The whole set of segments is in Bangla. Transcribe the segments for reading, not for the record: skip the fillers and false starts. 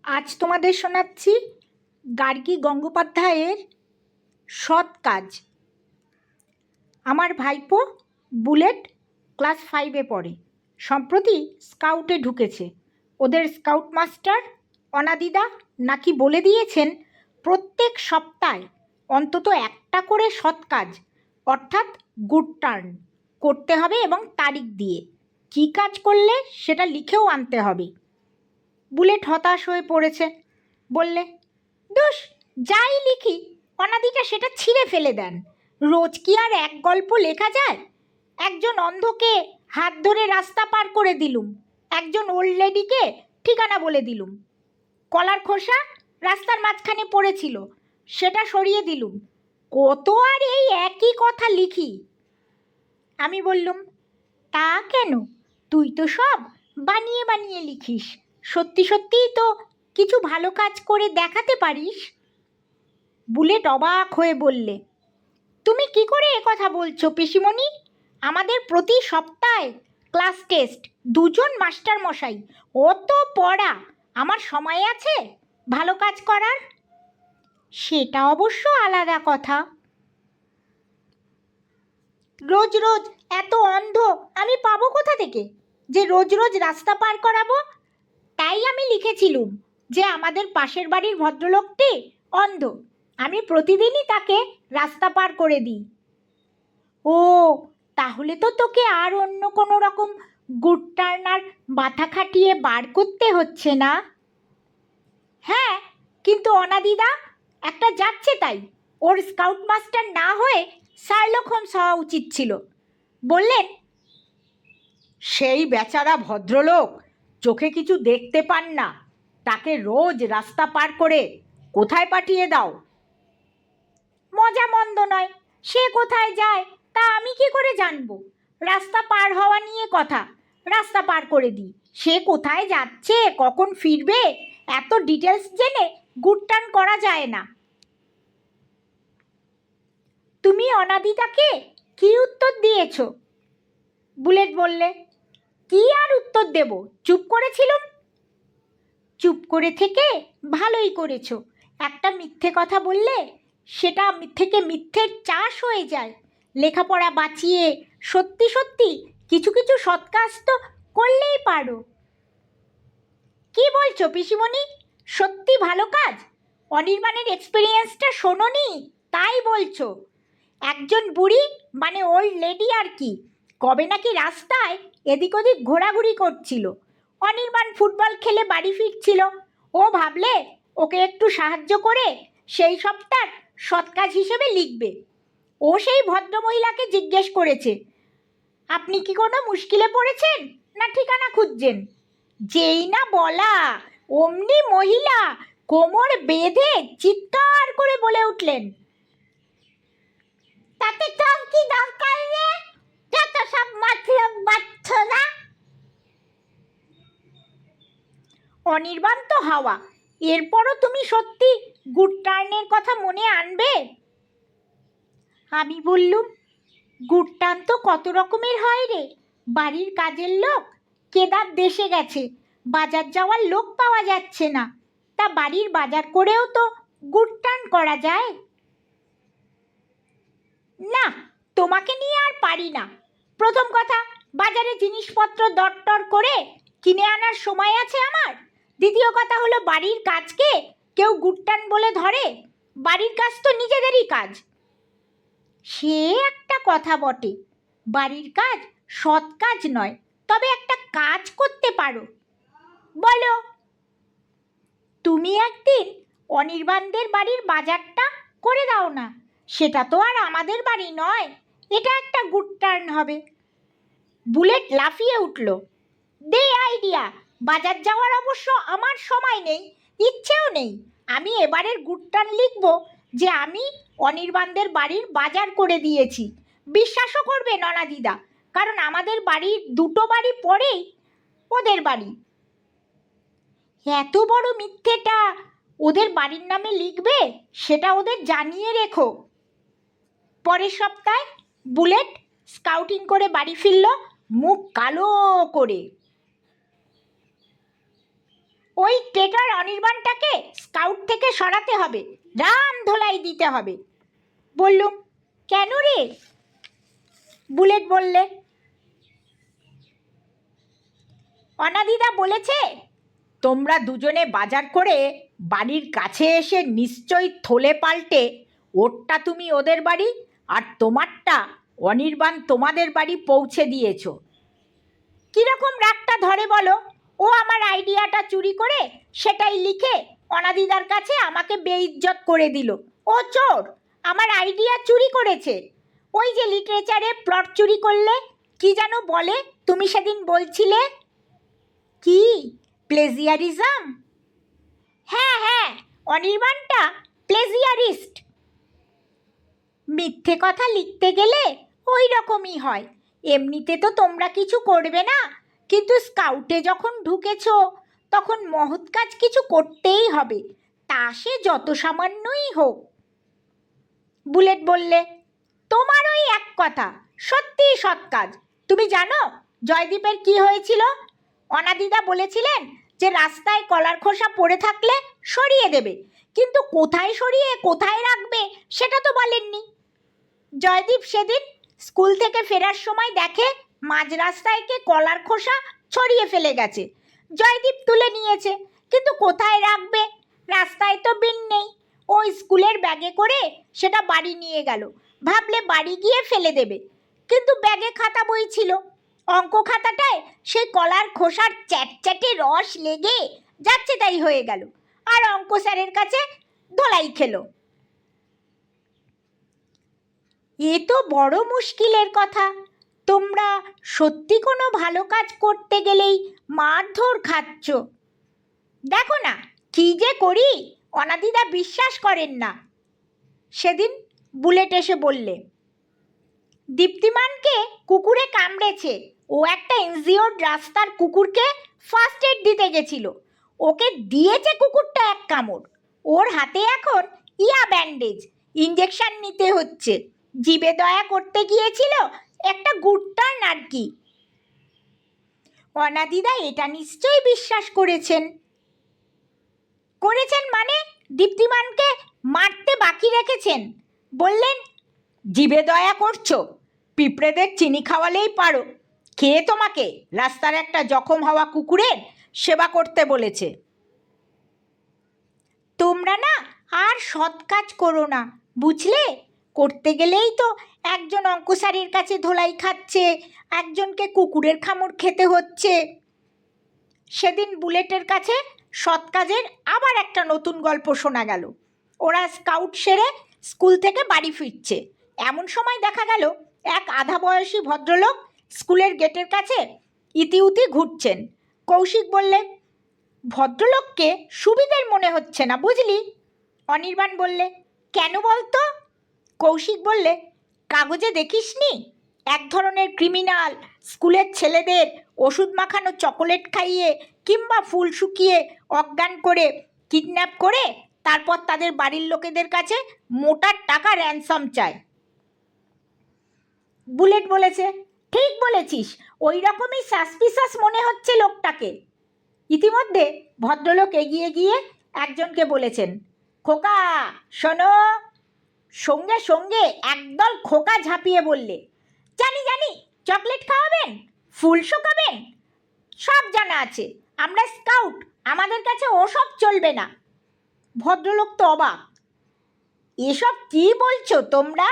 আজ তোমাদের শোনাচ্ছি গার্গী গঙ্গোপাধ্যায়ের সৎ কাজ। আমার ভাইপো বুলেট ক্লাস 5-এ পড়ে, সম্প্রতি স্কাউটে ঢুকেছে। ওদের স্কাউট মাস্টার অনাদিদা নাকি বলে দিয়েছেন প্রত্যেক সপ্তাহে অন্তত একটা করে সৎ কাজ অর্থাৎ গুড টার্ন করতে হবে এবং তারিখ দিয়ে। কী কাজ করলে সেটা লিখেও আনতে হবে। বুলেট হতাশ হয়ে পড়েছে, বললে, দোষ, যাই লিখি অনাদিটা সেটা ছিঁড়ে ফেলে দেন। রোজ কি আর এক গল্প লেখা যায়? একজন অন্ধকে হাত ধরে রাস্তা পার করে দিলুম, একজন ওল্ড লেডিকে ঠিকানা বলে দিলুম। কলার খোসা রাস্তার মাঝখানে পড়েছিল, সেটা সরিয়ে দিলুম। কত আর এই একই কথা লিখি। আমি বললুম, তা কেন? তুই তো সব বানিয়ে বানিয়ে লিখিস, সত্যি সত্যিই তো কিছু ভালো কাজ করে দেখাতে পারিস। বুলেট অবাক হয়ে বললে, তুমি কি করে কথা বলছো পিসিমণি? আমাদের প্রতি সপ্তাহে ক্লাস টেস্ট, 2 জন মাস্টার মশাই, অত পড়া, আমার সময় আছে ভালো কাজ করার? সেটা অবশ্য আলাদা কথা। রোজ রোজ এত অন্ধ আমি পাবো কোথা থেকে যে রোজ রোজ রাস্তা পার করাবো? তাই আমি লিখেছিলুম যে আমাদের পাশের বাড়ির ভদ্রলোকটি অন্ধ, আমি প্রতিদিনই তাকে রাস্তা পার করে দিই। ও, তাহলে তো তোকে আর অন্য কোনো রকম গুড টার্নার মাথা খাটিয়ে বার করতে হচ্ছে না। হ্যাঁ, কিন্তু অনাদিদা একটা যাচ্ছে তাই, ওর স্কাউট মাস্টার না হয়ে শার্লক হোমস হওয়া উচিত ছিল। বললেন, সেই বেচারা ভদ্রলোক চোখে কিছু দেখতে পান না, তাকে রোজ রাস্তা পার করে কোথায় পাঠিয়ে দাও? মজা মন্দ নয়, সে কোথায় যায় তা আমি কি করে জানবো? রাস্তা পার হওয়া নিয়ে কথা, রাস্তা পার করে দিই। সে কোথায় যাচ্ছে, কখন ফিরবে, এত ডিটেলস জেনে গুড টার্ন করা যায় না। তুমি অনাদিতাকে কি উত্তর দিয়েছ? বুলেট বললে, কি আর উত্তর দেব, চুপ করেছিলুম। চুপ করে থেকে ভালোই করেছো। একটা মিথ্যে কথা বললে সেটা থেকে মিথ্যের চাষ হয়ে যায়। লেখাপড়া বাঁচিয়ে সত্যি সত্যি কিছু কিছু সৎ কাজ তো করলেই পারো। কি বলছো পিসিমণি? সত্যি ভালো কাজ? অনির্বাণের এক্সপিরিয়েন্সটা শোনোনি তাই বলছো? একজন বুড়ি মানে ওল্ড লেডি আর কি, কবে নাকি রাস্তায় এদিক ওদিক ঘোরাঘুরি করছিল। অনির্বাণ ফুটবল খেলে বাড়ি ফিরছিল। ও ভাবলে ওকে একটু সাহায্য করে সেই সপ্তাহ সৎ কাজ হিসেবে লিখবে। ও সেই ভদ্রমহিলাকে জিজ্ঞেস করেছে, আপনি কি কোনো মুশকিলে পড়েছেন না ঠিকানা খুঁজছেন? যেই না বলা অমনি মহিলা কোমর বেঁধে চিৎকার করে বলে উঠলেন, তাতে তোর কি দরকার রে, যত সব মতলব বাচ্চারা। অনির্বাণ তো হাওয়া, এরপরও তুমি সত্যি গুড টার্নের কথা মনে আনবে? আমি বললুম, গুড টার্ন তো কত রকমের হয় রে। বাড়ির কাজের লোক কেদার দেশে গেছে, বাজার যাওয়ার লোক পাওয়া যাচ্ছে না, তা বাড়ির বাজার করেও তো গুড টার্ন করা যায়। না, তোমাকে নিয়ে আর পারি না। প্রথম কথা, বাজারে জিনিসপত্র দরটর করে কিনে আনার সময় আছে আমার? দ্বিতীয় কথা হলো, বাড়ির কাজকে কেউ গুড টার্ন বলে ধরে? বাড়ির কাজ তো নিজেদেরই কাজ। সে একটা কথা বটে, বাড়ির কাজ সৎ কাজ নয়, তবে একটা কাজ করতে পারো। বলো। তুমি একদিন অনির্বাণদের বাড়ির বাজারটা করে দাও না। সেটা তো আর আমাদের বাড়ি নয়, এটা একটা গুড টার্ন হবে। বুলেট লাফিয়ে উঠল, দে আইডিয়া। বাজার যাওয়ার অবশ্য আমার সময় নেই, ইচ্ছেও নেই। আমি এবারের গুড টার্ন লিখব যে আমি অনির্বাণদের বাড়ির বাজার করে দিয়েছি। বিশ্বাসও করবে ননাদিদা, কারণ আমাদের বাড়ির 2টো বাড়ি পরেই ওদের বাড়ি। এত বড় মিথ্যেটা ওদের বাড়ির নামে লিখবে, সেটা ওদের জানিয়ে রেখো। পরের সপ্তাহে বুলেট স্কাউটিং করে বাড়ি ফিরল, মুখ কালো করে। ওই টেটার অনির্বাণটাকে স্কাউট থেকে সরাতে হবে, রাম ধোলাই দিতে হবে। বললুম, কেন রে? বুলেট বললে, অনাদিদা বলেছে তোমরা দুজনে বাজার করে বাড়ির কাছে এসে নিশ্চয়ই থলে পাল্টে ওরটা তুমি ওদের বাড়ি আর তোমারটা অনির্বাণ তোমাদের বাড়ি পৌঁছে দিয়েছ। কীরকম রাগটা ধরে বলো? ও আমার আইডিয়াটা চুরি করে সেটাই লিখে অনাদিদার কাছে আমাকে বেইজ্জত করে দিল। ও চোর, আমার আইডিয়া চুরি করেছে। ওই যে লিটারেচারে প্লট চুরি করলে কি যেন বলে, তুমি সেদিন বলছিলে কি, প্লেজিয়ারিজম? হ্যাঁ হ্যাঁ, অনির্বাণটা প্লেজিয়ারিস্ট। মিথ্যে কথা লিখতে গেলে ওই রকমই হয়। এমনিতে তো তোমরা কিছু করবে না, কিন্তু স্কাউটে যখন ঢুকেছ তখন মহৎ কাজ কিছু করতেই হবে, তা সে যত সামান্যই হোক। বুলেট বললে, তোমার ওই এক কথা, সত্যিই সৎ কাজ। তুমি জানো জয়দীপের কি হয়েছিল? অনাদিদা বলেছিলেন যে রাস্তায় কলার খোসা পড়ে থাকলে সরিয়ে দেবে, কিন্তু কোথায় সরিয়ে কোথায় রাখবে সেটা তো বলেননি। জয়দীপ সেদিন স্কুল থেকে ফেরার সময় দেখে মাঝ রাস্তায় কে কলার খোসা ছড়িয়ে ফেলে গেছে। জয়দীপ তুলে নিয়েছে, কিন্তু কোথায় রাখবে? রাস্তায় তো বিন নেই। ওই স্কুলের ব্যাগে করে সেটা বাড়ি নিয়ে গেল, ভাবলে বাড়ি গিয়ে ফেলে দেবে, কিন্তু ব্যাগে খাতা বই ছিল। অঙ্ক খাতাটায় সেই কলার খোসার চ্যাটচ্যাটে রস লেগে যাচ্ছে তাই হয়ে গেল, আর অঙ্ক স্যারের কাছে ধোলাই খেলো। এ তো বড় মুশকিলের কথা। তোমরা সত্যি কোনো ভালো কাজ করতে গেলেই মারধর খাচ্ছ। দেখো না কি যে করি, অনাদিদা বিশ্বাস করেন না। সেদিন বুলেট এসে বললে, দীপ্তিমানকে কুকুরে কামড়েছে, ও একটা এনজিওর রাস্তার কুকুরকে ফার্স্ট এড দিতে গেছিল, ওকে দিয়েছে কুকুরটা এক কামড়। ওর হাতে এখন ব্যান্ডেজ, ইঞ্জেকশন নিতে হচ্ছে। জিভে দয়া করতে গিয়েছিল একটা গুড়টার নারকি। অনাদিদা এটা নিশ্চয়ই বিশ্বাস করেছেন। মানে দীপ্তিমানকে মারতে বাকি রেখেছেন। বললেন, জিভে দয়া করছো? পিঁপড়েদের চিনি খাওয়ালেই পারো। খেয়ে তোমাকে রাস্তার একটা জখম হওয়া কুকুরের সেবা করতে বলেছে। তোমরা না আর সৎ কাজ করো না, বুঝলে? করতে গেলেই তো একজন অঙ্কসারীর কাছে ধোলাই খাচ্ছে, একজনকে কুকুরের কামড় খেতে হচ্ছে। সেদিন বুলেটের কাছে সৎ কাজের আবার একটা নতুন গল্প শোনা গেল। ওরা স্কাউট সেরে স্কুল থেকে বাড়ি ফিরছে, এমন সময় দেখা গেল এক আধা বয়সী ভদ্রলোক স্কুলের গেটের কাছে ইতিউতি ঘুরছেন। কৌশিক বললে, ভদ্রলোককে সুবিধের মনে হচ্ছে না, বুঝলি? অনির্বাণ বললে, কেন বলতো? কৌশিক বললে, কাগজে দেখিসনি এক ধরনের ক্রিমিনাল স্কুলের ছেলেদের ওষুধ মাখানো চকোলেট খাইয়ে কিংবা ফুল শুকিয়ে অজ্ঞান করে কিডন্যাপ করে তারপর তাদের বাড়ির লোকেদের কাছে মোটা টাকা র্যানসম চায়। বুলেট বলেছে, ঠিক বলেছিস, ওই রকমই সাসপিসাস মনে হচ্ছে লোকটাকে। ইতিমধ্যে ভদ্রলোক এগিয়ে গিয়ে একজনকে বলেছেন, খোকা শোনো। সঙ্গে সঙ্গে একদল খোকা ঝাঁপিয়ে বললে, জানি জানি, চকলেট খাওয়াবেন, ফুল শুকাবেন, সব জানা আছে, আমরা স্কাউট, আমাদের কাছে ওসব চলবে না। ভদ্রলোক তো অবাক, এসব কি বলছো তোমরা?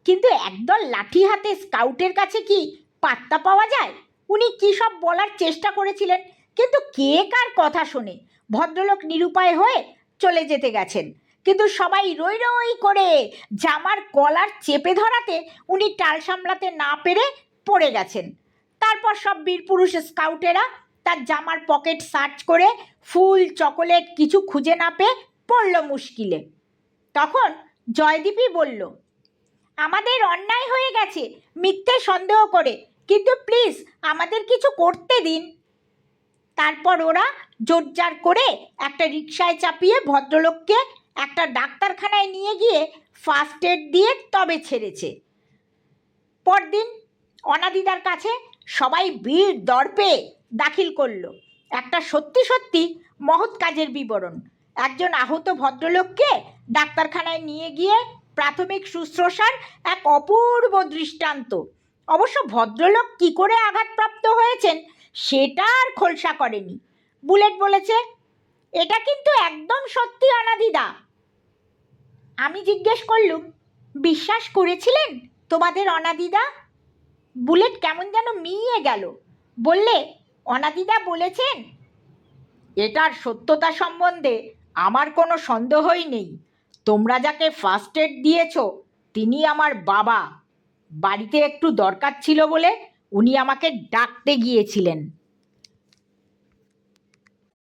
কিন্তু একদল লাঠি হাতে স্কাউটের কাছে কি পাত্তা পাওয়া যায়? উনি কী সব বলার চেষ্টা করেছিলেন, কিন্তু কে কার কথা শোনে? ভদ্রলোক নিরুপায় হয়ে চলে যেতে গেছেন, কিন্তু সবাই রই রই করে জামার কলার চেপে ধরাতে উনি টাল সামলাতে না পেরে পড়ে গেছেন। তারপর সব বীরপুরুষ স্কাউটেরা তার জামার পকেট সার্চ করে ফুল চকোলেট কিছু খুঁজে না পেয়ে পড়ল মুশকিলে। তখন জয়দীপই বলল, আমাদের অন্যায় হয়ে গেছে মিথ্যে সন্দেহ করে, কিন্তু প্লিজ আমাদের কিছু করতে দিন। তারপর ওরা জোরজার করে একটা রিকশায় চাপিয়ে ভদ্রলোককে একটা ডাক্তারখানায় নিয়ে গিয়ে ফার্স্ট এড দিয়ে তবে ছেড়েছে। পরদিন অনাদিদার কাছে সবাই ভিড় দর্পে দাখিল করলো। একটা সত্যি সত্যি মহৎ কাজের বিবরণ। একজন আহত ভদ্রলোককে ডাক্তারখানায় নিয়ে গিয়ে প্রাথমিক শুশ্রূষার এক অপূর্ব দৃষ্টান্ত। অবশ্য ভদ্রলোক কি করে আঘাতপ্রাপ্ত হয়েছেন সেটা আর খোলসা করেনি। বুলেট বলেছে, এটা কিন্তু একদম সত্যি অনাদিদা। আমি জিজ্ঞেস করলুম, বিশ্বাস করেছিলেন তোমাদের অনাদিদা? বুলেট কেমন যেন মিইয়ে গেল। বললে, অনাদিদা বলেছেন, এটার সত্যতা সম্বন্ধে আমার কোনো সন্দেহই নেই। তোমরা যাকে ফার্স্ট এড দিয়েছ তিনি আমার বাবা। বাড়িতে একটু দরকার ছিল বলে উনি আমাকে ডাকতে গিয়েছিলেন।